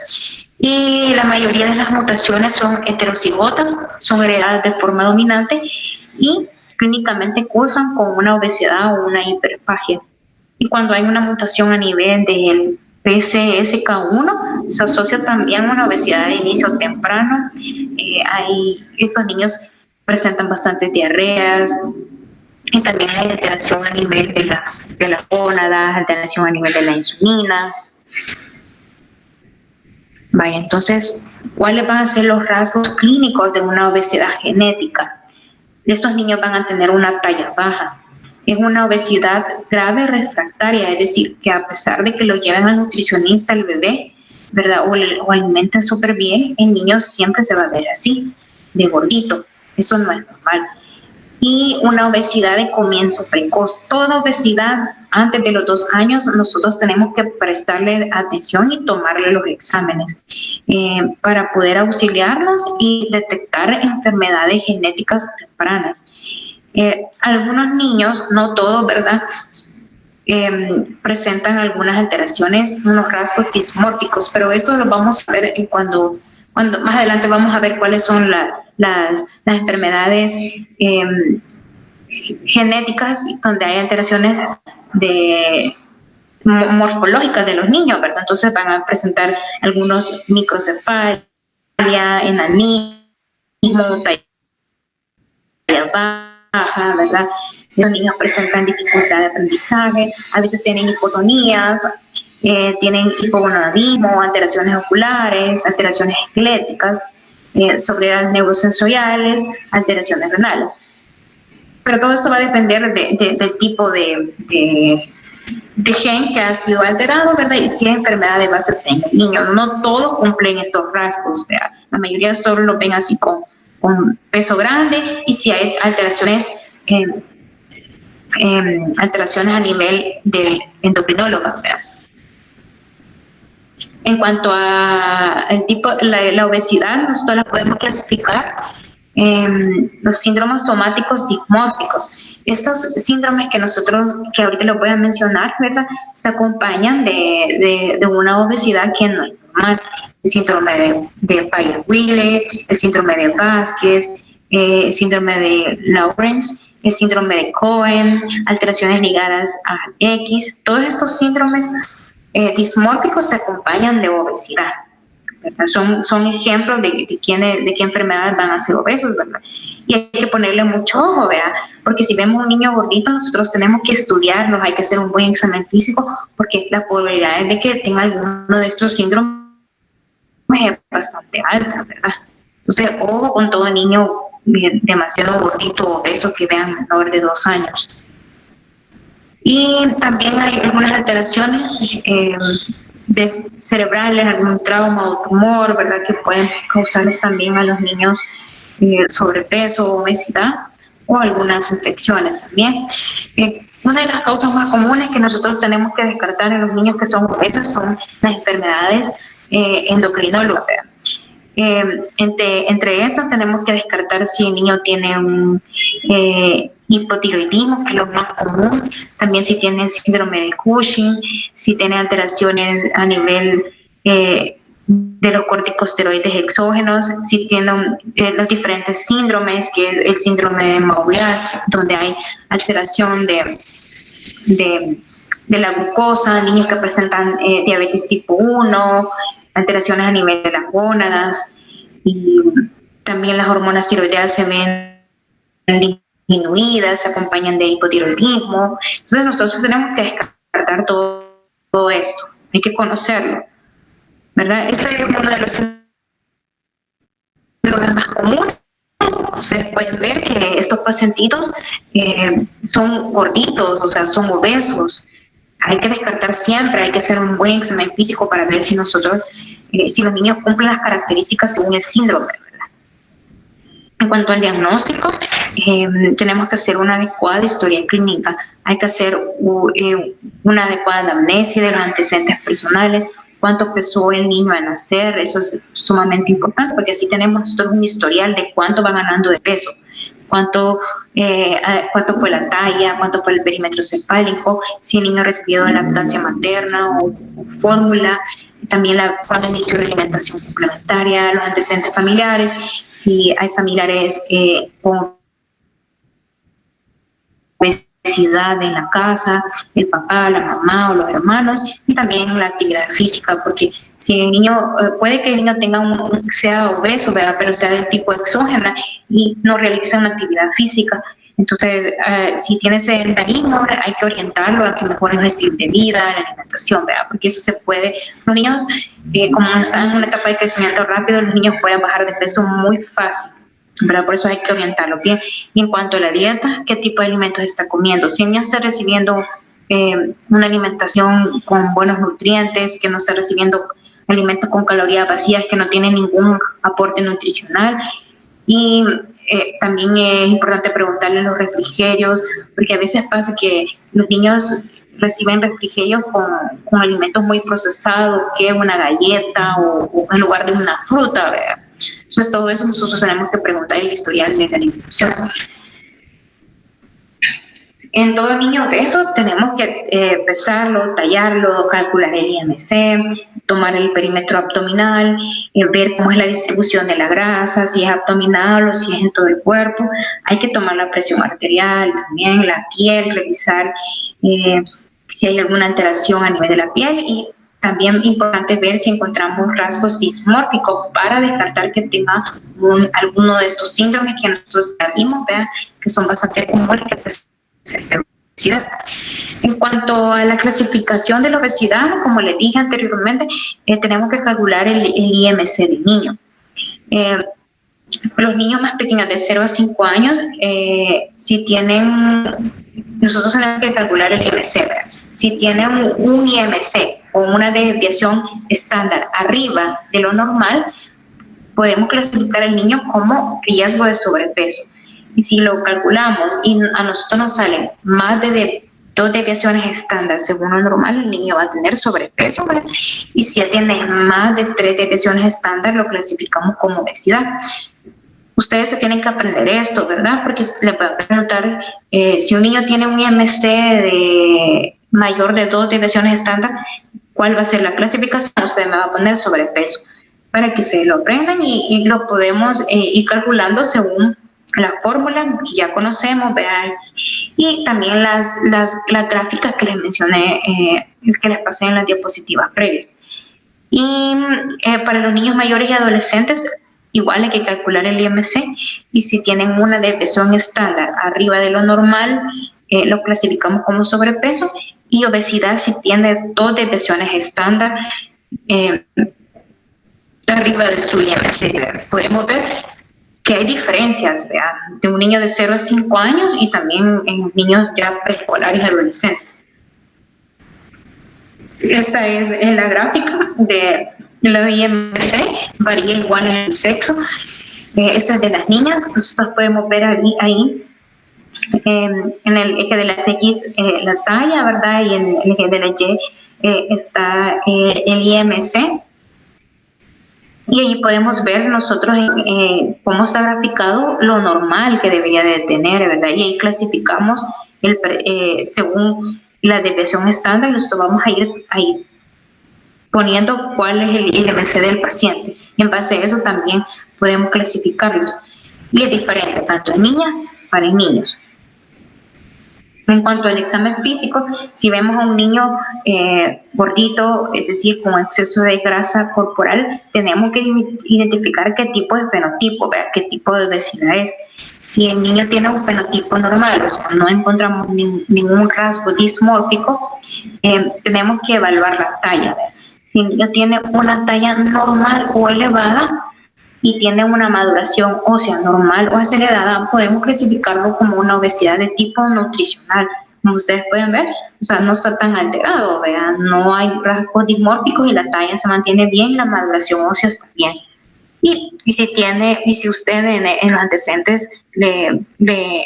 Y la mayoría de las mutaciones son heterocigotas, son heredadas de forma dominante y clínicamente cursan con una obesidad o una hiperfagia. Y cuando hay una mutación a nivel del PCSK1, se asocia también a una obesidad de inicio temprano. Estos niños presentan bastantes diarreas, y también hay alteración a nivel de las gónadas, alteración a nivel de la insulina. Vaya, entonces, ¿cuáles van a ser los rasgos clínicos de una obesidad genética? Estos niños van a tener una talla baja. Es una obesidad grave refractaria, es decir, que a pesar de que lo lleven al nutricionista, al bebé, ¿verdad? O alimenten súper bien, el niño siempre se va a ver así, de gordito. Eso no es normal. Y una obesidad de comienzo precoz. Toda obesidad antes de los 2 años, nosotros tenemos que prestarle atención y tomarle los exámenes para poder auxiliarnos y detectar enfermedades genéticas tempranas. Algunos niños, no todos, ¿verdad?, presentan algunas alteraciones, unos rasgos dismórficos, pero esto lo vamos a ver cuando más adelante vamos a ver cuáles son las enfermedades genéticas donde hay alteraciones morfológicas de los niños, ¿verdad? Entonces van a presentar algunos microcefalia, enanismo, talla baja, ¿verdad? Los niños presentan dificultad de aprendizaje, a veces tienen hipotonías, tienen hipogonadismo, alteraciones oculares, alteraciones esqueléticas, sobriedades neurosensoriales, alteraciones renales. Pero todo esto va a depender del tipo de gen que ha sido alterado, ¿verdad? Y qué enfermedad de base tenga el niño. No todos cumplen estos rasgos, ¿verdad? La mayoría solo lo ven así con peso grande, y si hay alteraciones a nivel del endocrinólogo, ¿verdad? En cuanto a el tipo, la obesidad, nosotros la podemos clasificar en los síndromes somáticos dismórficos. Estos síndromes que ahorita les voy a mencionar, ¿verdad?, se acompañan de una obesidad que no es normal. El síndrome de Prader-Willi, el síndrome de Vázquez, el síndrome de Lawrence, el síndrome de Cohen, alteraciones ligadas a X. Todos estos síndromes dismórficos se acompañan de obesidad, ¿verdad? Son ejemplos de qué enfermedades van a ser obesos, ¿verdad? Y hay que ponerle mucho ojo, ¿verdad? Porque si vemos un niño gordito, nosotros tenemos que estudiarlos, hay que hacer un buen examen físico, porque la probabilidad de que tenga alguno de estos síndromes es bastante alta, ¿verdad? Entonces, ojo con todo niño demasiado gordito o obeso que vean menor de 2 años. Y también hay algunas alteraciones cerebrales, algún trauma o tumor, ¿verdad?, que pueden causarles también a los niños sobrepeso, obesidad o algunas infecciones también. Una de las causas más comunes que nosotros tenemos que descartar en los niños que son obesos son las enfermedades endocrinólogas. Entre esas tenemos que descartar si el niño tiene un hipotiroidismo, que es lo más común, también si tiene síndrome de Cushing, si tiene alteraciones a nivel de los corticosteroides exógenos, si tiene los diferentes síndromes, que es el síndrome de Mauriac, donde hay alteración de la glucosa, niños que presentan diabetes tipo 1, alteraciones a nivel de las gónadas, y también las hormonas tiroideas se ven disminuidas, se acompañan de hipotiroidismo. Entonces nosotros tenemos que descartar todo esto, hay que conocerlo, ¿verdad? Ese es uno de los síndromes más comunes. Ustedes pueden ver que estos pacientitos son gorditos, o sea, son obesos. hay que descartar siempre, hay que hacer un buen examen físico para ver si nosotros, si los niños cumplen las características según el síndrome, ¿verdad? En cuanto al diagnóstico, tenemos que hacer una adecuada historia clínica, hay que hacer una adecuada amnesia de los antecedentes personales, cuánto pesó el niño al nacer, eso es sumamente importante porque así tenemos nosotros un historial de cuánto va ganando de peso, cuánto fue la talla, cuánto fue el perímetro cefálico, si el niño recibió lactancia materna o fórmula, también cuándo inició la alimentación complementaria, los antecedentes familiares, si hay familiares con obesidad en la casa, el papá, la mamá o los hermanos, y también la actividad física, porque si el niño, puede que el niño tenga sea obeso, ¿verdad? Pero sea del tipo exógena y no realiza una actividad física. Entonces, si tiene sedentarismo, hay que orientarlo a que mejore el estilo de vida, la alimentación, ¿verdad? Porque eso se puede, los niños, como están en una etapa de crecimiento rápido, los niños pueden bajar de peso muy fácil, ¿verdad? Por eso hay que orientarlo bien. Y en cuanto a la dieta, ¿qué tipo de alimentos está comiendo? Si el niño está recibiendo una alimentación con buenos nutrientes, que no está recibiendo alimentos con calorías vacías, que no tienen ningún aporte nutricional. Y también es importante preguntarle los refrigerios, porque a veces pasa que los niños reciben refrigerios con alimentos muy procesados, que es una galleta o en lugar de una fruta, ¿verdad? Entonces todo eso nosotros tenemos que preguntar el historial de la alimentación. En todo niño obeso tenemos que pesarlo, tallarlo, calcular el IMC, tomar el perímetro abdominal, ver cómo es la distribución de la grasa, si es abdominal o si es en todo el cuerpo. Hay que tomar la presión arterial, también la piel, revisar si hay alguna alteración a nivel de la piel, y también importante ver si encontramos rasgos dismórficos para descartar que tenga alguno de estos síndromes que nosotros ya vimos, vean, que son bastante comunes, que obesidad. En cuanto a la clasificación de la obesidad, como les dije anteriormente, tenemos que calcular el IMC del niño. Los niños más pequeños de 0 a 5 años, si tienen, nosotros tenemos que calcular el IMC, ¿verdad? Si tienen un IMC o una desviación estándar arriba de lo normal, podemos clasificar al niño como riesgo de sobrepeso. Y si lo calculamos y a nosotros nos salen más de 2 desviaciones estándar según lo normal, el niño va a tener sobrepeso, ¿verdad? Y si él tiene más de 3 desviaciones estándar, lo clasificamos como obesidad. Ustedes se tienen que aprender esto, ¿verdad? Porque le voy a preguntar, si un niño tiene un IMC de mayor de 2 desviaciones estándar, ¿cuál va a ser la clasificación? Usted me va a poner sobrepeso, para que se lo aprendan y lo podemos ir calculando según la fórmula que ya conocemos, ¿verdad? Y también las gráficas que les mencioné, que les pasé en las diapositivas previas. Y para los niños mayores y adolescentes, igual hay que calcular el IMC, y si tienen una desviación estándar arriba de lo normal, lo clasificamos como sobrepeso, y obesidad si tiene 2 desviaciones estándar arriba de su IMC. Podemos ver que hay diferencias, ¿verdad? De un niño de 0 a 5 años y también en niños ya preescolares y adolescentes. Esta es la gráfica de la IMC, varía igual en el sexo. Esta es de las niñas, nosotros podemos ver ahí en el eje de las X la talla, ¿verdad? Y en el eje de la Y está el IMC. Y ahí podemos ver nosotros cómo está graficado lo normal que debería de tener, ¿verdad? Y ahí clasificamos según la desviación estándar, nosotros vamos a ir ahí poniendo cuál es el IMC del paciente. Y en base a eso también podemos clasificarlos. Y es diferente tanto en niñas para en niños. En cuanto al examen físico, si vemos a un niño gordito, es decir, con exceso de grasa corporal, tenemos que identificar qué tipo de fenotipo, ver qué tipo de obesidad es. Si el niño tiene un fenotipo normal, o sea, no encontramos ningún rasgo dismórfico, tenemos que evaluar la talla. ¿Ver? Si el niño tiene una talla normal o elevada y tiene una maduración ósea normal o acelerada, podemos clasificarlo como una obesidad de tipo nutricional, como ustedes pueden ver, o sea, no está tan alterado, ¿verdad? No hay rasgos dismórficos y la talla se mantiene bien, la maduración ósea está bien. Y si usted en los antecedentes le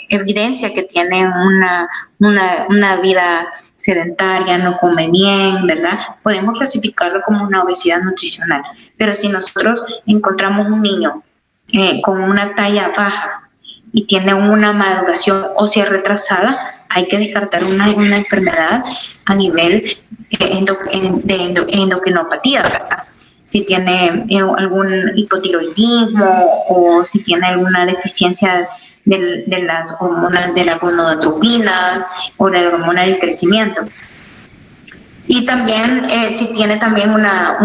evidencia que tiene una vida sedentaria, no come bien, ¿verdad? Podemos clasificarlo como una obesidad nutricional. Pero si nosotros encontramos un niño con una talla baja y tiene una maduración ósea retrasada, hay que descartar una enfermedad a nivel de endocrinopatía, ¿verdad? Si tiene algún hipotiroidismo o si tiene alguna deficiencia de las hormonas de la gonadotropina o de la hormona del crecimiento. Y también si tiene también una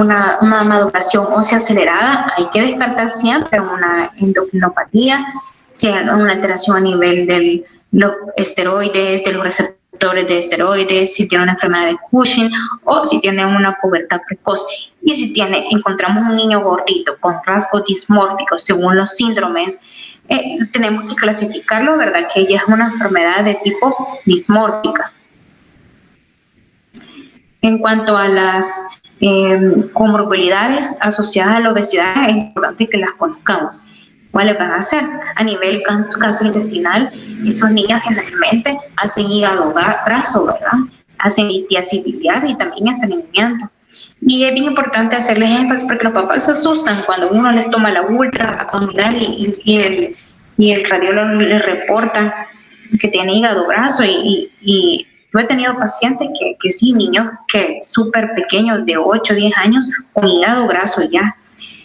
maduración ósea acelerada, hay que descartar siempre una endocrinopatía, si hay una alteración a nivel de los esteroides, de los receptores de esteroides, si tiene una enfermedad de Cushing o si tiene una pubertad precoz. Y si encontramos un niño gordito con rasgos dismórficos según los síndromes, tenemos que clasificarlo, ¿verdad? Que ella es una enfermedad de tipo dismórfica. En cuanto a las comorbilidades asociadas a la obesidad, es importante que las conozcamos. ¿Cuáles van a ser? A nivel gastrointestinal, estos niños generalmente hacen hígado graso, ¿verdad? Hacen litiasis biliar y también estreñimiento. Y es bien importante hacerles énfasis porque los papás se asustan cuando uno les toma la ultra abdominal y el radiólogo les reporta que tiene hígado graso y yo he tenido pacientes que sí, niños que súper pequeños de 8 o 10 años con hígado graso ya.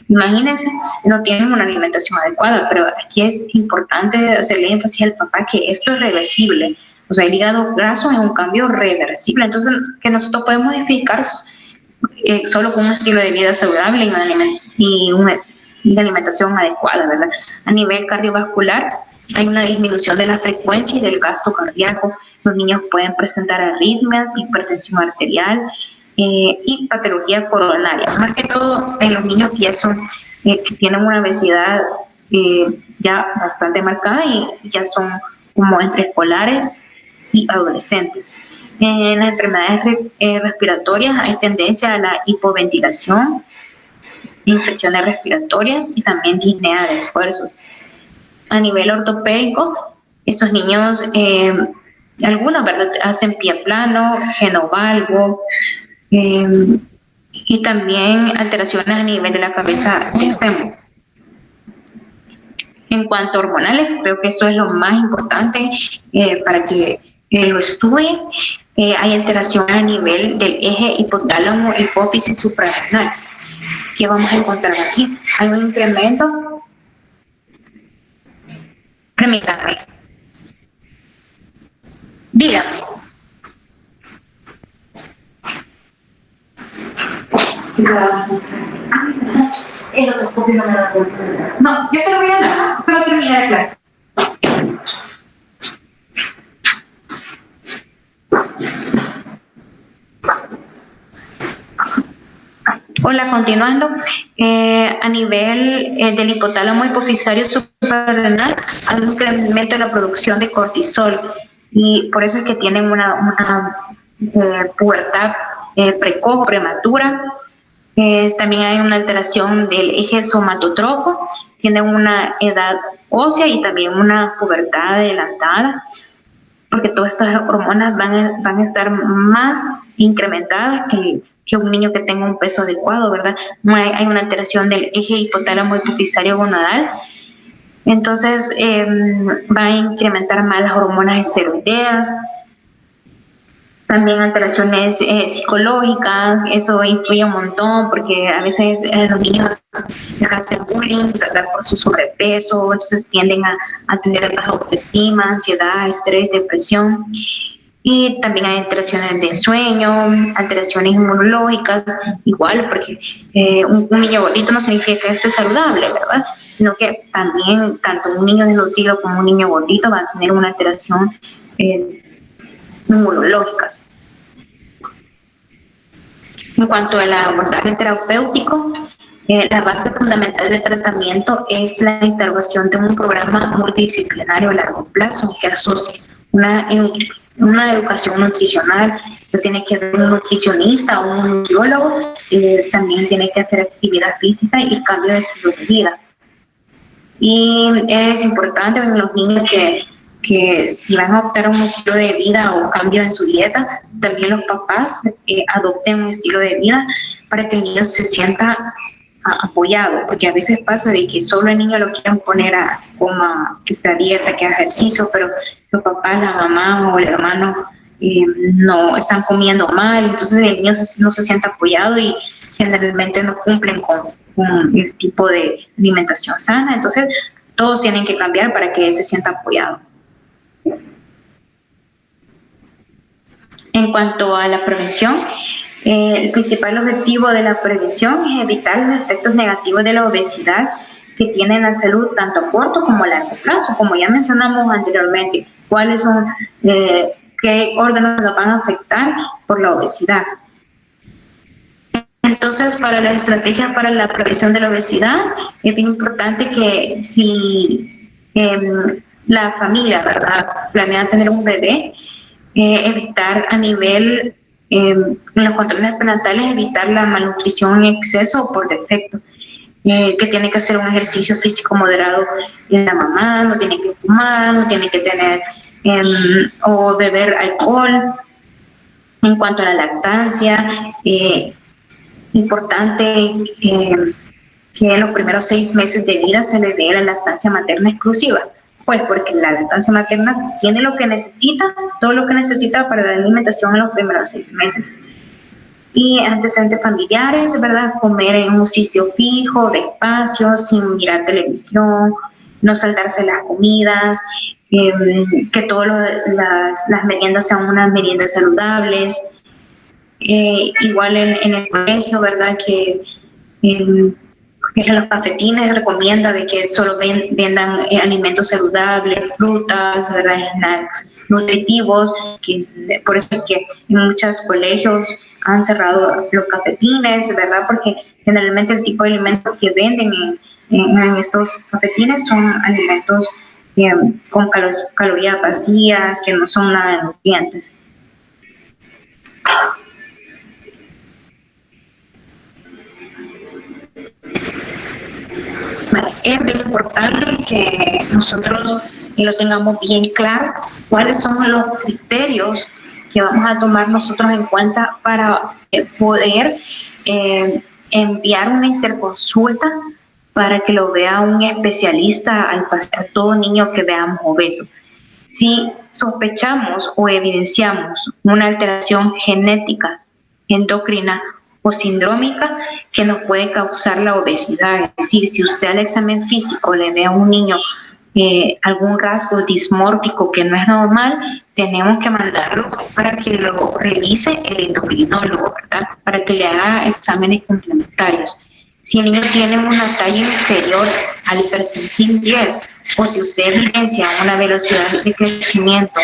Imagínense, no tienen una alimentación adecuada, pero aquí es importante hacerle énfasis al papá que esto es reversible. O sea, el hígado graso es un cambio reversible, entonces que nosotros podemos modificar solo con un estilo de vida saludable y una alimentación adecuada, ¿verdad? A nivel cardiovascular, hay una disminución de la frecuencia y del gasto cardíaco. Los niños pueden presentar arritmias, hipertensión arterial, y patología coronaria, más que todo en los niños que ya que tienen una obesidad ya bastante marcada y ya son como entre escolares y adolescentes. En las enfermedades respiratorias hay tendencia a la hipoventilación, infecciones respiratorias y también disnea de esfuerzo. A nivel ortopédico, estos niños, algunos, ¿verdad?, hacen pie plano, genovalgo, y también alteraciones a nivel de la cabeza del fémur. En cuanto a hormonales, creo que esto es lo más importante para que lo estudien. Hay alteraciones a nivel del eje hipotálamo, hipófisis suprarrenal. ¿Qué vamos a encontrar aquí? Hay un incremento. Permítanme. Dígame. No, yo te lo voy a dar, solo terminar la clase. Hola, continuando. A nivel del hipotálamo hipofisario suprarrenal hay un incremento en la producción de cortisol y por eso es que tienen una pubertad precoz o prematura. También hay una alteración del eje somatotropo, tienen una edad ósea y también una pubertad adelantada, porque todas estas hormonas van a estar más incrementadas que un niño que tenga un peso adecuado, ¿verdad? Hay una alteración del eje hipotálamo hipofisario gonadal, entonces va a incrementar más las hormonas esteroideas. También alteraciones psicológicas, eso influye un montón porque a veces los niños les hacen bullying, ¿verdad?, por su sobrepeso, entonces tienden a tener baja autoestima, ansiedad, estrés, depresión. Y también hay alteraciones de sueño, alteraciones inmunológicas, igual, porque un niño gordito no significa que esté saludable, ¿verdad? Sino que también tanto un niño desnutrido como un niño gordito va a tener una alteración inmunológica. En cuanto al abordaje terapéutico, la base fundamental del tratamiento es la instauración de un programa multidisciplinario a largo plazo que asocie una educación nutricional, lo tiene que ver un nutricionista o un nutriólogo, también tiene que hacer actividad física y cambio de estilo de vida. Y es importante en los niños que si van a optar un estilo de vida o cambio en su dieta, también los papás adopten un estilo de vida para que el niño se sienta apoyado, porque a veces pasa de que solo el niño lo quieren poner a que coma, que esté a dieta, que haga ejercicio, pero los papás, la mamá o el hermano no están comiendo mal, entonces el niño no se siente apoyado y generalmente no cumplen con el tipo de alimentación sana. Entonces todos tienen que cambiar para que se sienta apoyado. En cuanto a la prevención, el principal objetivo de la prevención es evitar los efectos negativos de la obesidad que tiene en la salud tanto a corto como a largo plazo, como ya mencionamos anteriormente, cuáles son, qué órganos nos van a afectar por la obesidad. Entonces, para las estrategias para la prevención de la obesidad, es bien importante que si la familia, ¿verdad?, planea tener un bebé, evitar a nivel, en los controles prenatales, evitar la malnutrición en exceso o por defecto, que tiene que hacer un ejercicio físico moderado en la mamá, no tiene que fumar, no tiene que tener o beber alcohol. En cuanto a la lactancia, importante que en los primeros 6 meses de vida se le dé la lactancia materna exclusiva, pues porque la lactancia materna tiene lo que necesita, todo lo que necesita para la alimentación en los primeros 6 meses. Y antecedentes familiares, ¿verdad? Comer en un sitio fijo, despacio, sin mirar televisión, no saltarse las comidas, que todas las meriendas sean unas meriendas saludables. Igual en el colegio, ¿verdad?, que en los cafetines recomienda de que solo vendan alimentos saludables, frutas, ¿verdad?, snacks nutritivos, que por eso es que en muchos colegios han cerrado los cafetines, ¿verdad?, porque generalmente el tipo de alimentos que venden en estos cafetines son alimentos con calorías vacías, que no son nada nutrientes. Es bien importante que nosotros lo tengamos bien claro cuáles son los criterios que vamos a tomar nosotros en cuenta para poder enviar una interconsulta para que lo vea un especialista al pasar todo niño que veamos obeso. Si sospechamos o evidenciamos una alteración genética, endocrina o sindrómica que nos puede causar la obesidad, es decir, si usted al examen físico le ve a un niño algún rasgo dismórfico que no es normal, tenemos que mandarlo para que lo revise el endocrinólogo, ¿verdad?, para que le haga exámenes complementarios. Si el niño tiene una talla inferior al percentil 10 o si usted evidencia una velocidad de crecimiento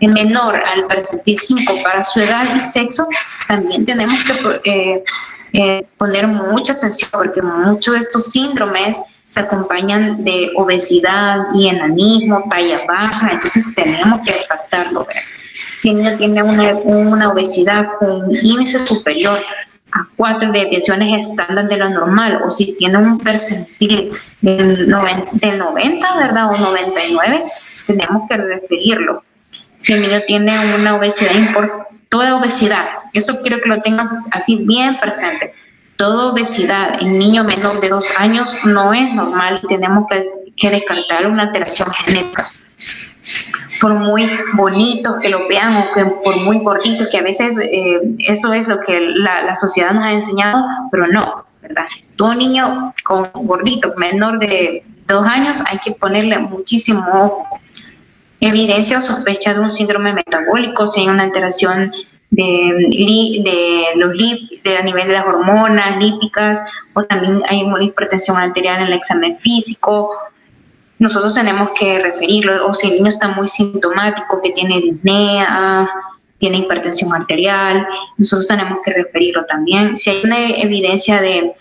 menor al percentil 5 para su edad y sexo, también tenemos que poner mucha atención, porque muchos de estos síndromes se acompañan de obesidad y enanismo, talla baja, entonces tenemos que descartarlo. Si el niño tiene una obesidad con índice superior a 4 desviaciones estándar de lo normal, o si tiene un percentil del 90, ¿verdad?, o 99, tenemos que referirlo. Si el niño tiene una obesidad toda obesidad, eso quiero que lo tengas así bien presente, toda obesidad en niño menor de 2 años no es normal, tenemos que descartar una alteración genética. Por muy bonitos que lo vean o que por muy gorditos, que a veces eso es lo que la sociedad nos ha enseñado, pero no, ¿verdad? Todo niño con gordito menor de 2 años hay que ponerle muchísimo ojo. Evidencia o sospecha de un síndrome metabólico, si hay una alteración a nivel de las hormonas lípicas, o también hay una hipertensión arterial en el examen físico, nosotros tenemos que referirlo. O si el niño está muy sintomático, que tiene disnea, tiene hipertensión arterial, nosotros tenemos que referirlo también. Si hay una evidencia de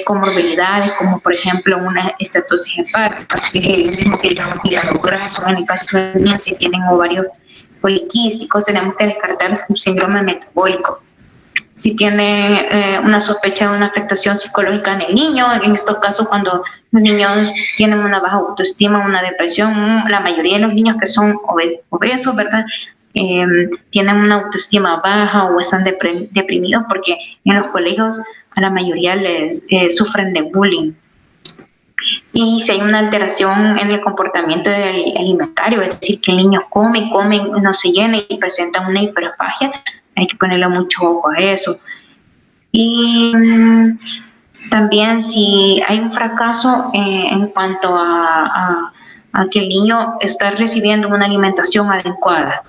comorbilidades, como por ejemplo una estatosis hepática, que es el mismo que el hígado graso. En el caso de niñas, si tienen ovarios poliquísticos, tenemos que descartar un síndrome metabólico. Si tiene una sospecha de una afectación psicológica en el niño, en estos casos cuando los niños tienen una baja autoestima, una depresión, la mayoría de los niños que son obesos, ¿verdad? Tienen una autoestima baja o están deprimidos porque en los colegios a la mayoría les sufren de bullying. Y si hay una alteración en el comportamiento alimentario, es decir, que el niño come, no se llena y presenta una hiperfagia, hay que ponerle mucho ojo a eso. Y también si hay un fracaso en cuanto a que el niño está recibiendo una alimentación adecuada,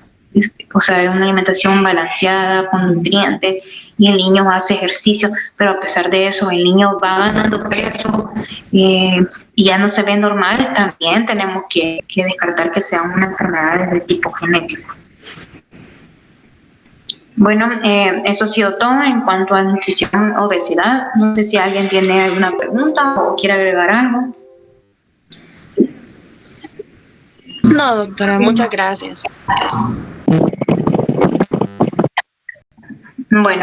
o sea, una alimentación balanceada, con nutrientes, y el niño hace ejercicio, pero a pesar de eso el niño va ganando peso y ya no se ve normal, también tenemos que descartar que sea una enfermedad de tipo genético. Bueno, eso ha sido todo en cuanto a nutrición, obesidad. No sé si alguien tiene alguna pregunta o quiere agregar algo. No, doctora, muchas gracias. Bueno.